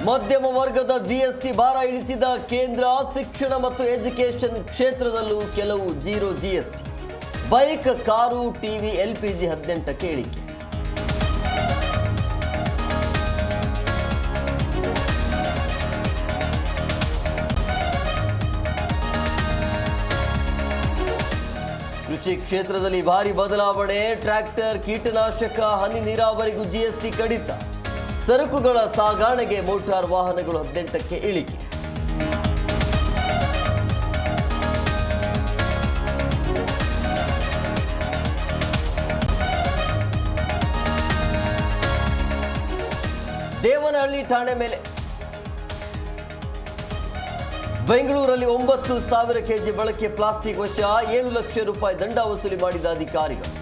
ಮಧ್ಯಮ ವರ್ಗದ ಜಿಎಸ್ಟಿ ಭಾರ ಇಳಿಸಿದ ಕೇಂದ್ರ. ಶಿಕ್ಷಣ ಮತ್ತು ಎಜುಕೇಷನ್ ಕ್ಷೇತ್ರದಲ್ಲೂ ಕೆಲವು zero GST. Bike, car, TV, LPG 18ಕ್ಕೆ ಇಳಿಕೆ. ಕೃಷಿ ಕ್ಷೇತ್ರದಲ್ಲಿ ಭಾರಿ ಬದಲಾವಣೆ. ಟ್ರ್ಯಾಕ್ಟರ್, ಕೀಟನಾಶಕ, ಹನಿ ನೀರಾವರಿಗೂ ಜಿಎಸ್ಟಿ ಕಡಿತ. ಸರಕುಗಳ ಸಾಗಣೆಗೆ ಮೋಟಾರ್ ವಾಹನಗಳು 18ಕ್ಕೆ ಇಳಿಕೆ. ದೇವನಹಳ್ಳಿ ಠಾಣೆ ಮೇಲೆ ಬೆಂಗಳೂರಲ್ಲಿ 9,000 ಕೆಜಿ ಬಳಕೆ ಪ್ಲಾಸ್ಟಿಕ್ ವಶ. 7 ಲಕ್ಷ ರೂಪಾಯಿ ದಂಡ ವಸೂಲಿ ಮಾಡಿದ ಅಧಿಕಾರಿಗಳು.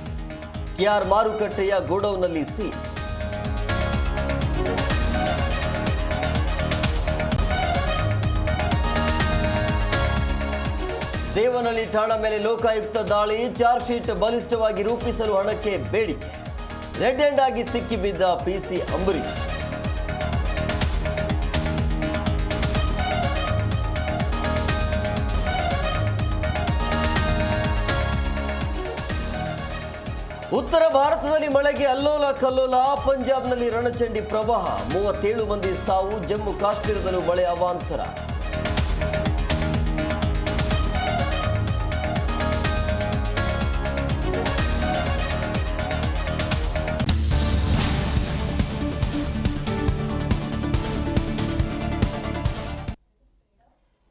ಕೆಆರ್ ಮಾರುಕಟ್ಟೆಯ ಗೋಡೌನ್ನಲ್ಲಿ ಸೀಲ್. ದೇವನಹಳ್ಳಿ ಠಾಣಾ ಮೇಲೆ ಲೋಕಾಯುಕ್ತ ದಾಳಿ. ಚಾರ್ಜ್ ಶೀಟ್ ಬಲಿಷ್ಠವಾಗಿ ರೂಪಿಸಲು ಹಣಕ್ಕೆ ಬೇಡಿಕೆ. ರೆಡ್ ಹ್ಯಾಂಡ್ ಆಗಿ ಸಿಕ್ಕಿಬಿದ್ದ ಪಿಸಿ ಅಂಬರೀಶ್. ಉತ್ತರ ಭಾರತದಲ್ಲಿ ಮಳೆಗೆ ಅಲ್ಲೋಲ ಕಲ್ಲೋಲ. ಪಂಜಾಬ್ನಲ್ಲಿ ರಣಚಂಡಿ ಪ್ರವಾಹ. 37 ಮಂದಿ ಸಾವು. ಜಮ್ಮು ಕಾಶ್ಮೀರದಲ್ಲೂ ಮಳೆ ಅವಾಂತರ.